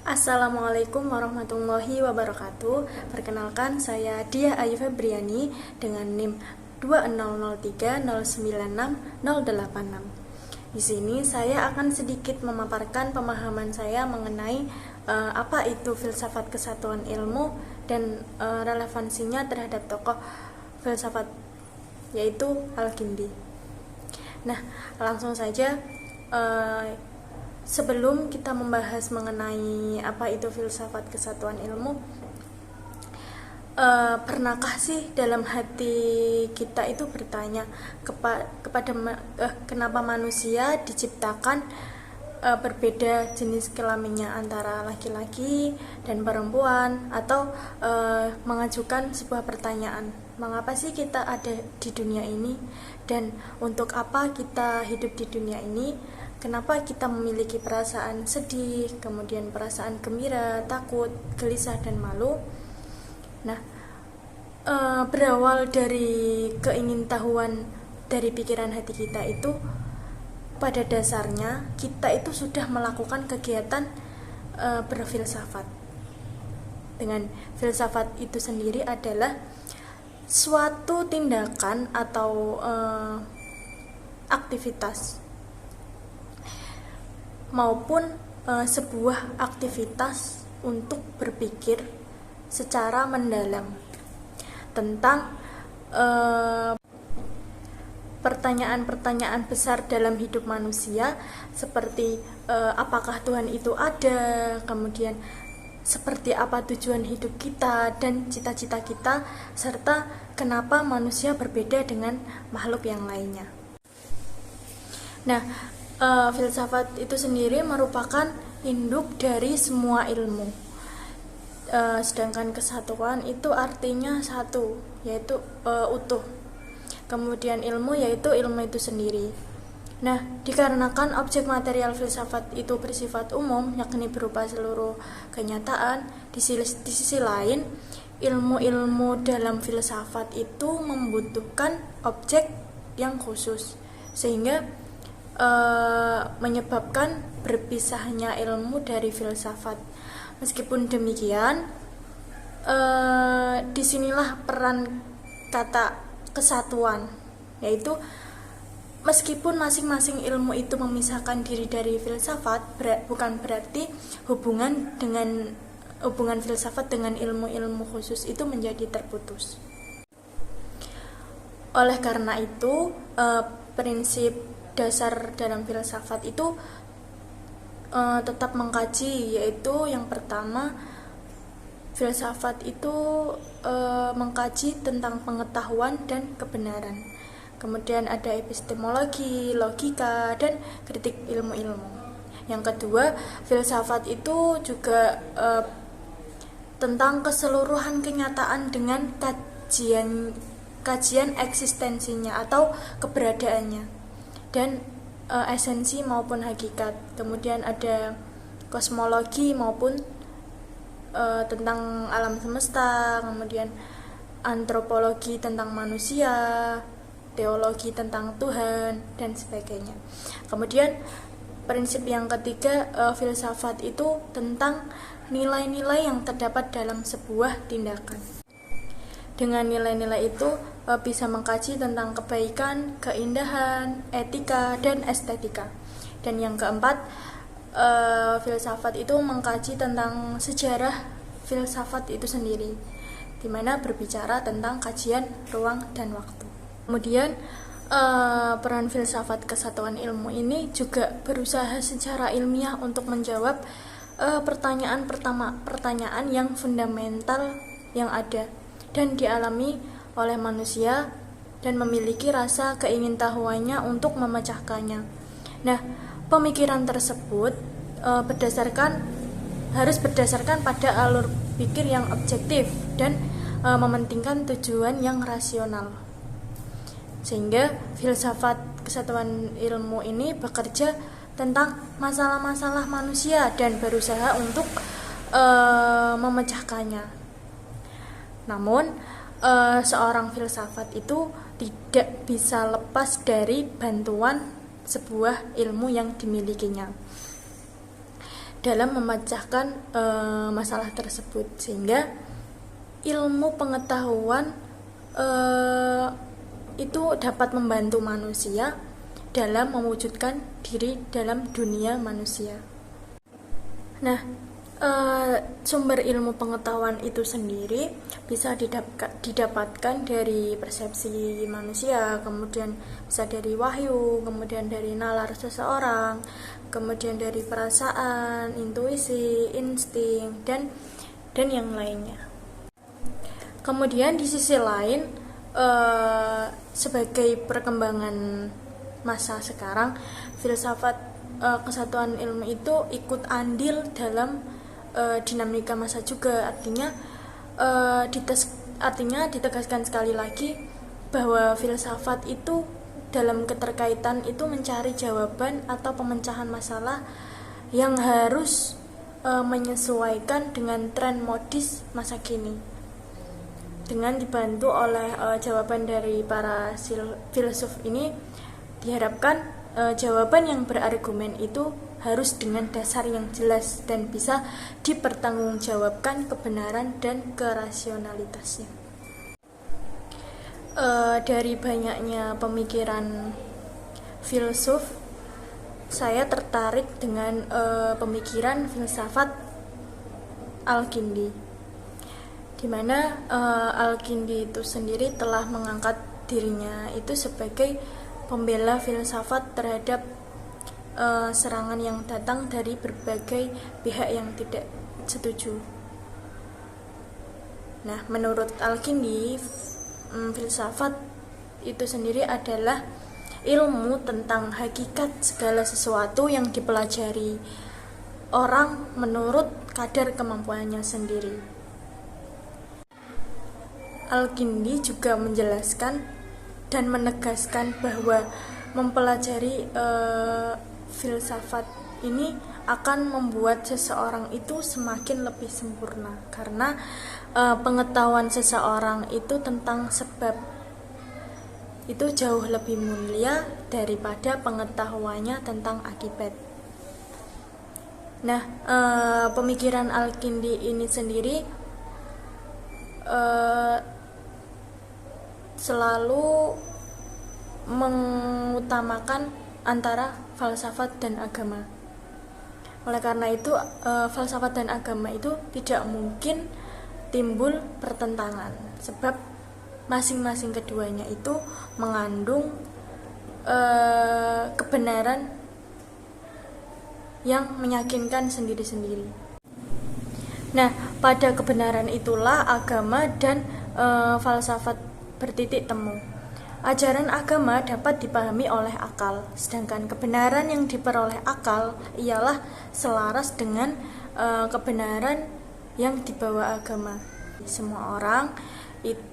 Assalamualaikum warahmatullahi wabarakatuh. Perkenalkan, saya Diah Ayu Febriani dengan NIM 2003096086. Di sini saya akan sedikit memaparkan pemahaman saya mengenai apa itu filsafat kesatuan ilmu dan relevansinya terhadap tokoh filsafat yaitu Al-Kindi. Nah, langsung saja. Sebelum kita membahas mengenai apa itu filsafat kesatuan ilmu, pernahkah sih dalam hati kita itu bertanya kepada kenapa manusia diciptakan berbeda jenis kelaminnya antara laki-laki dan perempuan, atau mengajukan sebuah pertanyaan, mengapa sih kita ada di dunia ini dan untuk apa kita hidup di dunia ini? Kenapa kita memiliki perasaan sedih, kemudian perasaan gembira, takut, gelisah, dan malu? Nah, berawal dari keingintahuan dari pikiran hati kita itu, pada dasarnya kita itu sudah melakukan kegiatan berfilsafat. Dengan filsafat itu sendiri adalah suatu tindakan atau aktivitas maupun sebuah aktivitas untuk berpikir secara mendalam tentang pertanyaan-pertanyaan besar dalam hidup manusia, seperti apakah Tuhan itu ada, kemudian seperti apa tujuan hidup kita dan cita-cita kita, serta kenapa manusia berbeda dengan makhluk yang lainnya. Nah, filsafat itu sendiri merupakan induk dari semua ilmu. Sedangkan kesatuan itu artinya satu, yaitu utuh. Kemudian ilmu yaitu ilmu itu sendiri. Nah, dikarenakan objek material filsafat itu bersifat umum, yakni berupa seluruh kenyataan, di sisi lain, ilmu-ilmu dalam filsafat itu membutuhkan objek yang khusus, sehingga menyebabkan berpisahnya ilmu dari filsafat. Meskipun demikian, disinilah peran kata kesatuan, yaitu meskipun masing-masing ilmu itu memisahkan diri dari filsafat, bukan berarti hubungan filsafat dengan ilmu-ilmu khusus itu menjadi terputus. Oleh karena itu, prinsip dasar dalam filsafat itu tetap mengkaji, yaitu yang pertama, filsafat itu mengkaji tentang pengetahuan dan kebenaran. Kemudian ada epistemologi, logika, dan kritik ilmu-ilmu. Yang kedua, filsafat itu juga tentang keseluruhan kenyataan dengan kajian eksistensinya atau keberadaannya dan esensi maupun hakikat. Kemudian ada kosmologi maupun tentang alam semesta, kemudian antropologi tentang manusia, teologi tentang Tuhan, dan sebagainya. Kemudian prinsip yang ketiga, filsafat itu tentang nilai-nilai yang terdapat dalam sebuah tindakan. Dengan nilai-nilai itu bisa mengkaji tentang kebaikan, keindahan, etika, dan estetika. Dan yang keempat, filsafat itu mengkaji tentang sejarah filsafat itu sendiri, di mana berbicara tentang kajian ruang dan waktu. Kemudian peran filsafat kesatuan ilmu ini juga berusaha secara ilmiah untuk menjawab pertanyaan yang fundamental yang ada dan dialami oleh manusia dan memiliki rasa keingintahuannya untuk memecahkannya. Nah, pemikiran tersebut harus berdasarkan pada alur pikir yang objektif dan mementingkan tujuan yang rasional. Sehingga filsafat kesatuan ilmu ini bekerja tentang masalah-masalah manusia dan berusaha untuk memecahkannya. Namun, seorang filsafat itu tidak bisa lepas dari bantuan sebuah ilmu yang dimilikinya. dalam memecahkan masalah tersebut, sehingga ilmu pengetahuan itu dapat membantu manusia dalam mewujudkan diri dalam dunia manusia. Nah, sumber ilmu pengetahuan itu sendiri bisa didapatkan dari persepsi manusia, kemudian bisa dari wahyu, kemudian dari nalar seseorang, kemudian dari perasaan, intuisi, insting, dan yang lainnya. Kemudian di sisi lain, sebagai perkembangan masa sekarang, filsafat kesatuan ilmu itu ikut andil dalam dinamika masa juga. Artinya ditegaskan sekali lagi bahwa filsafat itu dalam keterkaitan itu mencari jawaban atau pemecahan masalah yang harus menyesuaikan dengan tren modis masa kini, dengan dibantu oleh jawaban dari para filsuf ini. Diharapkan jawaban yang berargumen itu harus dengan dasar yang jelas dan bisa dipertanggungjawabkan kebenaran dan kerasionalitasnya. Dari banyaknya pemikiran filsuf, saya tertarik dengan pemikiran filsafat Al-Kindi, di mana Al-Kindi itu sendiri telah mengangkat dirinya itu sebagai pembela filsafat terhadap serangan yang datang dari berbagai pihak yang tidak setuju. Nah, menurut Al-Kindi, filsafat itu sendiri adalah ilmu tentang hakikat segala sesuatu yang dipelajari orang menurut kadar kemampuannya sendiri. Al-Kindi juga menjelaskan dan menegaskan bahwa mempelajari filsafat ini akan membuat seseorang itu semakin lebih sempurna, karena pengetahuan seseorang itu tentang sebab itu jauh lebih mulia daripada pengetahuannya tentang akibat. Nah, pemikiran Al-Kindi ini sendiri selalu mengutamakan antara falsafat dan agama. Oleh karena itu, falsafat dan agama itu tidak mungkin timbul pertentangan, sebab masing-masing keduanya itu mengandung kebenaran yang meyakinkan sendiri-sendiri. Nah, pada kebenaran itulah agama dan falsafat bertitik temu. Ajaran agama dapat dipahami oleh akal, sedangkan kebenaran yang diperoleh akal ialah selaras dengan kebenaran yang dibawa agama. Semua orang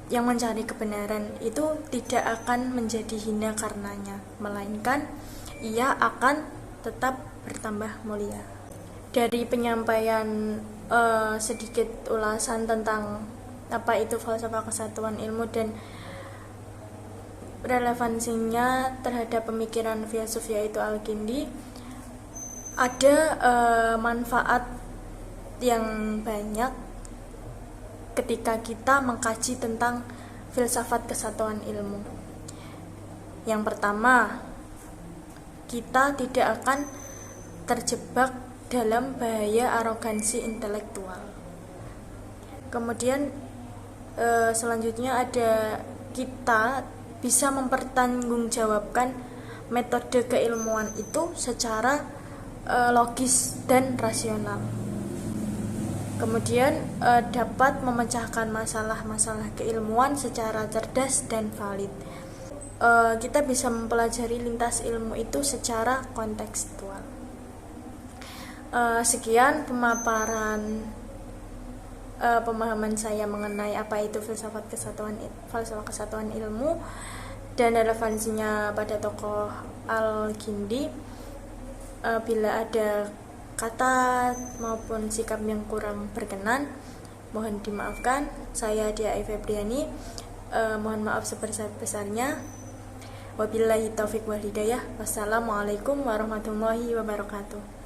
yang mencari kebenaran itu tidak akan menjadi hina karenanya, melainkan ia akan tetap bertambah mulia. Dari penyampaian sedikit ulasan tentang apa itu falsafah kesatuan ilmu dan relevansinya terhadap pemikiran filsuf yaitu Al-Kindi, ada manfaat yang banyak ketika kita mengkaji tentang filsafat kesatuan ilmu. Yang pertama, kita tidak akan terjebak dalam bahaya arogansi intelektual. Kemudian selanjutnya ada kita bisa mempertanggungjawabkan metode keilmuan itu secara logis dan rasional. Kemudian dapat memecahkan masalah-masalah keilmuan secara cerdas dan valid. Kita bisa mempelajari lintas ilmu itu secara kontekstual. Sekian pemaparan pemahaman saya mengenai apa itu falsafah kesatuan ilmu dan relevansinya pada tokoh Al-Kindi. Bila ada kata maupun sikap yang kurang berkenan, mohon dimaafkan. Saya Dia Febriani, mohon maaf sebesar-besarnya. Wabillahi taufiq wal hidayah. Wassalamualaikum warahmatullahi wabarakatuh.